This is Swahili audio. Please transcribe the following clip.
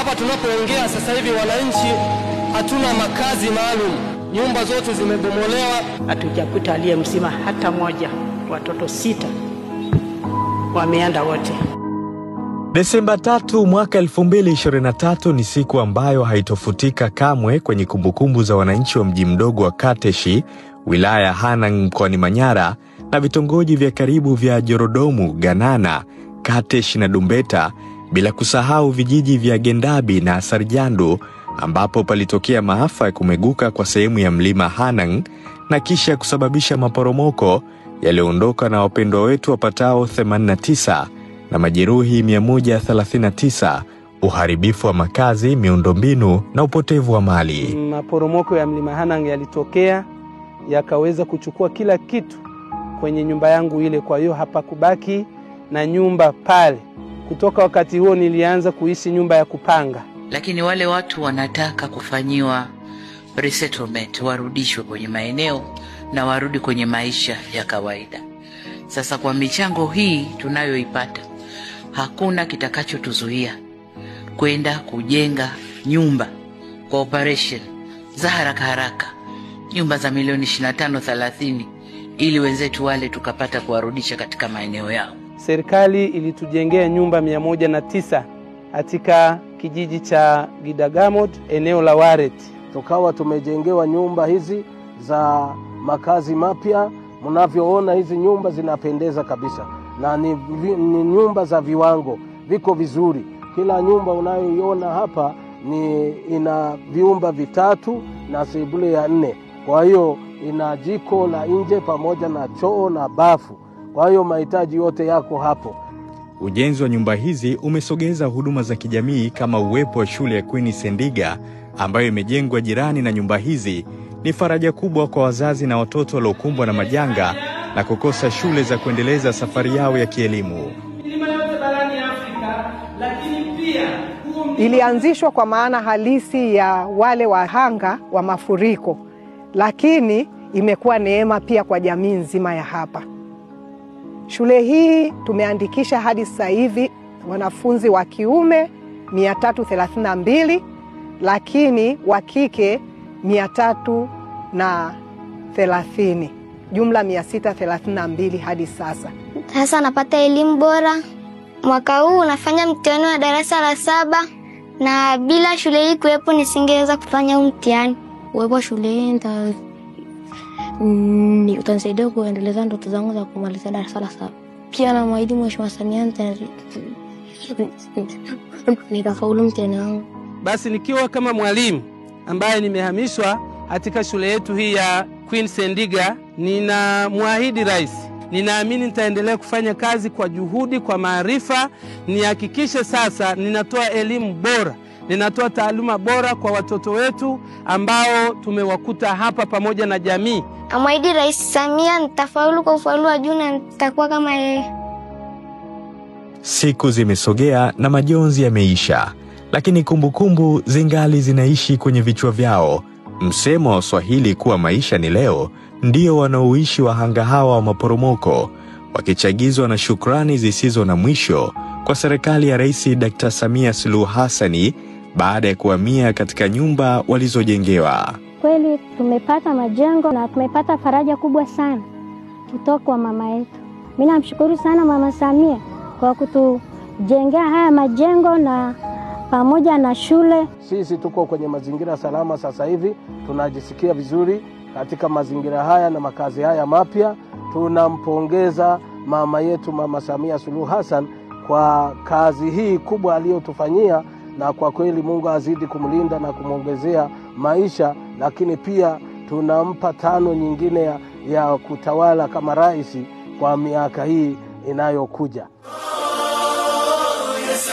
Hapa tunapoongea sasa hivi wananchi hatuna makazi maalum. Nyumba zote zimebomolewa. Hatujakuta aliye mzima hata moja. Watoto 6 wameenda wote. Desemba 3 mwaka 2023 ni siku ambayo haitofutika kamwe kwenye kumbukumbu za wananchi wa mji mdogo wa Kateshi, wilaya ya Hanang mkoani Manyara, na vitongoji vya karibu vya Jorodomu, Ganana, Kateshi na Dumbeta, bila kusahau vijiji vya Gendabi na Sarjandu, ambapo palitokea maafa ya kumeguka kwa sehemu ya mlima Hanang na kisha kusababisha maporomoko yalioondoka na wapendwa wetu wapatao 89 na majeruhi 139, uharibifu wa makazi, miundombinu na upotevu wa mali. Maporomoko ya mlima Hanang yalitokea yakaweza kuchukua kila kitu kwenye nyumba yangu ile, kwa hiyo hapa kubaki na nyumba pale. Kutoka wakati huo nilianza kuishi nyumba ya kupanga. Lakini wale watu wanataka kufanyiwa resettlement, warudishwe kwenye maeneo na warudi kwenye maisha ya kawaida. Sasa kwa michango hii tunayoipata, hakuna kitakachotuzuia kwenda kujenga nyumba kwa operation za haraka, nyumba za milioni 25-30, ili wenzetu wale tukapata kuwarudisha katika maeneo yao. Serikali ilitujengea nyumba 109 katika kijiji cha Gidagamot, eneo la Waret. Tukawa tumejengewa nyumba hizi za makazi mapya. Mnavyoona hizi nyumba zinapendeza kabisa, na ni nyumba za viwango, viko vizuri. Kila nyumba unayoiona hapa ina vyumba 3 na sebule ya 4. Kwa hiyo ina jiko la nje pamoja na choo na bafu. Kwa hiyo mahitaji yote yako hapo. Ujenzi wa nyumba hizi umesogeza huduma za kijamii kama uwepo wa shule ya Queen Sendiga ambayo imejengwa jirani na nyumba hizi. Ni faraja kubwa kwa wazazi na watoto waliokumbwa na majanga na kukosa shule za kuendeleza safari yao ya kielimu. Ilianzishwa kwa maana halisi ya wale wahanga wa mafuriko, lakini imekuwa neema pia kwa jamii nzima ya hapa. Shule hii tumeandikisha hadi sasa hivi wanafunzi wa kiume 332, lakini wa kike 330, jumla 632 hadi sasa. Sasa napata elimu bora. Mwaka huu nafanya mtihani wa darasa la 7, na bila shule hii kuwepo nisingeweza kufanya mtihani. Uwepo shule hii utanisaidia kuendeleza ndoto zangu za kumaliza darasa la 7. Pia na mwahidi Mheshimiwa Samia nitafaulu mtihani wangu. Basi nikiwa kama mwalimu ambaye nimehamishwa katika shule yetu hii ya Queen Sendiga, ninamwahidi rais, ninaamini nitaendelea kufanya kazi kwa juhudi, kwa maarifa, nihakikishe sasa ninatoa elimu bora, ninatoa taaluma bora kwa watoto wetu ambao tumewakuta hapa pamoja na jamii. Amwahidi Rais Samia nitafaulu kwa ufaulu wa juu na nitakuwa kama yeye. Siku zimesogea na majonzi yameisha, lakini kumbukumbu zingali zinaishi kwenye vichwa vyao. Msemo wa Swahili kuwa maisha ni leo ndio wanaoishi wahanga hawa wa maporomoko, wakichagizwa na shukrani zisizo na mwisho kwa serikali ya Rais Dr. Samia Suluhu Hassan baada ya kuhamia katika nyumba walizojengewa. Kweli tumepata majengo na tumepata faraja kubwa sana kutoka kwa mama yetu. Mimi namshukuru sana Mama Samia kwa kutujengea haya majengo na pamoja na shule. Sisi tuko kwenye mazingira salama sasa hivi, tunajisikia vizuri katika mazingira haya na makazi haya mapya. Tunampongeza mama yetu Mama Samia Suluhu Hassan kwa kazi hii kubwa aliyotufanyia, na kwa kweli Mungu azidi kumlinda na kumongezea maisha, lakini pia tunampa 5 nyingine ya kutawala kama rais kwa miaka hii inayokuja. Yes,